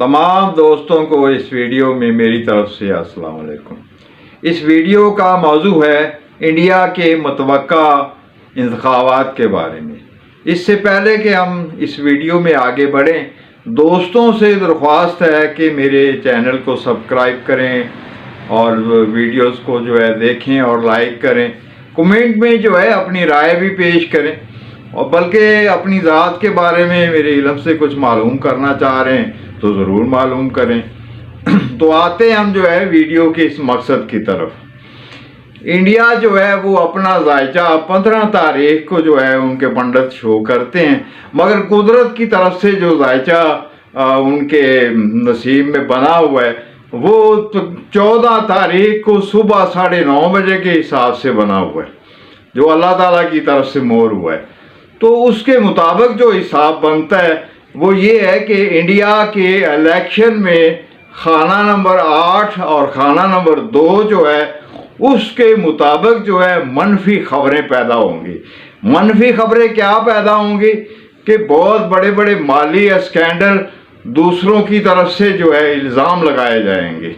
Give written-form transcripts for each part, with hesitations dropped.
तमाम दोस्तों को इस वीडियो में मेरी तरफ से अस्सलाम वालेकुम। इस वीडियो का मौजू है इंडिया के मुतवक्का इंतखाबात के बारे में। इससे पहले कि हम इस वीडियो में आगे बढ़ें, दोस्तों से दरख्वास्त है कि मेरे चैनल को सब्सक्राइब करें और वीडियोस को जो है देखें और लाइक करें। कमेंट में जो है अपनी राय भी पेश करें और बल्कि अपनी ज़ात के बारे में मेरे इल्म से कुछ मालूम करना चाह रहे हैं तो ज़रूर मालूम करें। तो आते हैं हम जो है वीडियो के इस मकसद की तरफ। इंडिया जो है वो अपना जायचा 15 तारीख को जो है उनके पंडित शो करते हैं, मगर कुदरत की तरफ से जो जायचा उनके नसीब में बना हुआ है वो 14 तारीख को सुबह 9:30 बजे के हिसाब से बना हुआ है, जो अल्लाह ताला की तरफ से मोहर हुआ है। तो उसके मुताबिक जो हिसाब बनता है वो ये है कि इंडिया के इलेक्शन में खाना नंबर 8 और खाना नंबर 2 जो है उसके मुताबिक जो है मनफी खबरें पैदा होंगी। मनफी खबरें क्या पैदा होंगी कि बहुत बड़े बड़े माली स्कैंडल दूसरों की तरफ से जो है इल्ज़ाम लगाए जाएंगे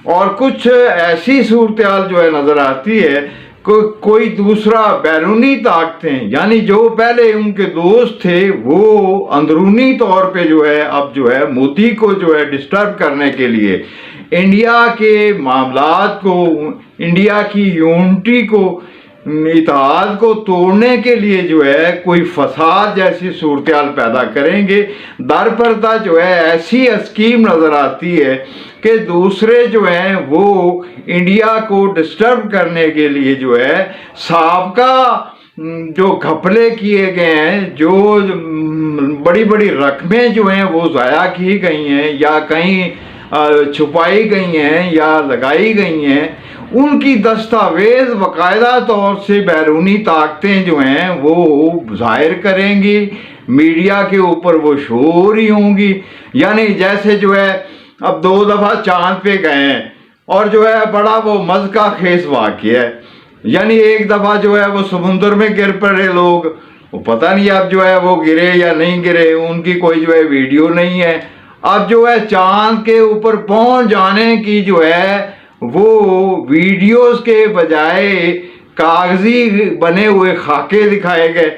और कुछ ऐसी सूरत हाल जो है नज़र आती है कोई दूसरा बैरूनी ताकतें, यानी जो पहले उनके दोस्त थे वो अंदरूनी तौर पे जो है अब जो है मोदी को जो है डिस्टर्ब करने के लिए, इंडिया के मामलात को, इंडिया की यूनिटी को, इत्तेहाद को तोड़ने के लिए जो है कोई फसाद जैसी सूरत हाल पैदा करेंगे। दर पर्दा जो है ऐसी स्कीम नज़र आती है कि दूसरे जो हैं वो इंडिया को डिस्टर्ब करने के लिए जो है साबका जो घपले किए गए हैं, जो बड़ी बड़ी रकमें जो हैं वो ज़ाया की गई हैं या कहीं छुपाई गई हैं या लगाई गई हैं, उनकी दस्तावेज़ बाकायदा तौर से बैरूनी ताकतें जो हैं वो ज़ाहिर करेंगी, मीडिया के ऊपर वो शो हो रही होंगी। यानी जैसे जो है अब 2 दफ़ा चांद पे गए हैं और जो है बड़ा वो मज़का खेस वाक़या है। यानी एक दफ़ा जो है वो समुंदर में गिर पड़े लोग, वो पता नहीं अब जो है वो गिरे या नहीं गिरे, उनकी कोई जो है वीडियो नहीं है। अब जो है चांद के ऊपर पहुंच जाने की जो है वो वीडियोस के बजाय कागजी बने हुए खाके दिखाए गए।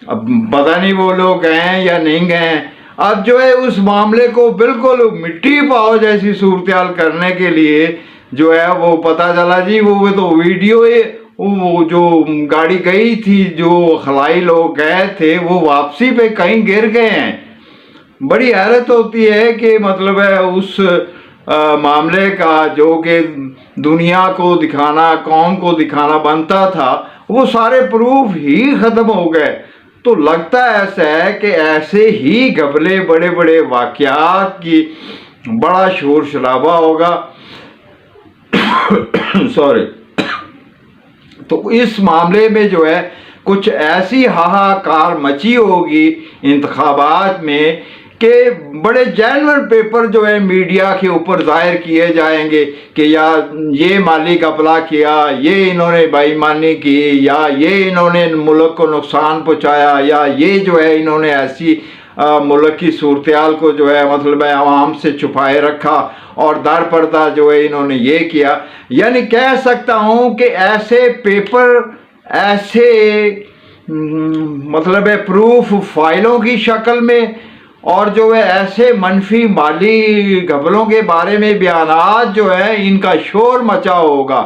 अब पता नहीं वो लोग गए हैं या नहीं गए हैं। अब जो है उस मामले को बिल्कुल मिट्टी पाव जैसी सूरत हाल करने के लिए जो है वो पता चला जी वो तो वीडियो है, वो जो गाड़ी गई थी, जो खलाई लोग गए थे वो वापसी पे कहीं गिर गए हैं। बड़ी हैरत होती है कि मतलब है उस मामले का जो कि दुनिया को दिखाना, कौम को दिखाना बनता था, वो सारे प्रूफ ही ख़त्म हो गए। तो लगता ऐसा है कि ऐसे ही घपले बड़े बड़े वाक़यात की बड़ा शोर शराबा होगा। सॉरी। तो इस मामले में जो है कुछ ऐसी हाहाकार मची होगी इंतखाबात में कि बड़े जेन्युइन पेपर जो है मीडिया के ऊपर ज़ाहिर किए जाएंगे कि या ये माली घपला किया, ये इन्होंने बेईमानी की, या ये इन्होंने मुल्क को नुकसान पहुंचाया, या ये जो है इन्होंने ऐसी मुल्क की सूरत हाल को जो है मतलब है आवाम से छुपाए रखा और दर पर्दा जो है इन्होंने ये किया। यानी कह सकता हूँ कि ऐसे पेपर, ऐसे मतलब है प्रूफ फाइलों की शक्ल में और जो है ऐसे मनफी माली घपलों के बारे में बयानात जो है इनका शोर मचा होगा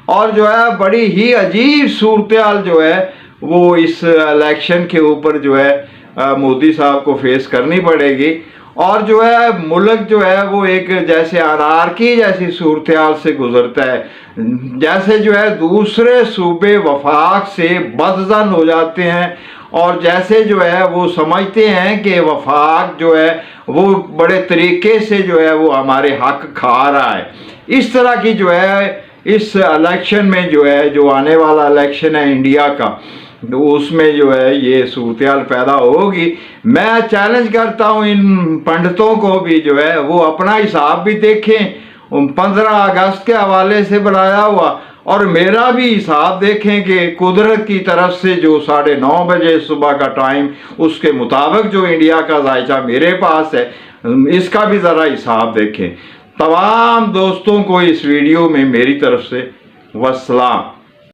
और जो है बड़ी ही अजीब सूरत हाल जो है वो इस इलेक्शन के ऊपर जो है मोदी साहब को फेस करनी पड़ेगी। और जो है मुल्क जो है वो एक जैसे अनारकी जैसी सूरत हाल से गुजरता है, जैसे जो है दूसरे सूबे वफाक से बदज़न हो जाते हैं और जैसे जो है वो समझते हैं कि वफाक जो है वो बड़े तरीके से जो है वो हमारे हक खा रहा है। इस तरह की जो है इस इलेक्शन में जो है जो आने वाला इलेक्शन है इंडिया का, तो उसमें जो है ये सूरत हाल पैदा होगी। मैं चैलेंज करता हूँ इन पंडितों को भी जो है वो अपना हिसाब भी देखें, 15 अगस्त के हवाले से बनाया हुआ اور میرا بھی حساب دیکھیں کہ قدرت کی طرف سے جو 9:30 بجے صبح کا ٹائم، اس کے مطابق جو انڈیا کا ذائچہ میرے پاس ہے، اس کا بھی ذرا حساب دیکھیں۔ تمام دوستوں کو اس ویڈیو میں میری طرف سے والسلام۔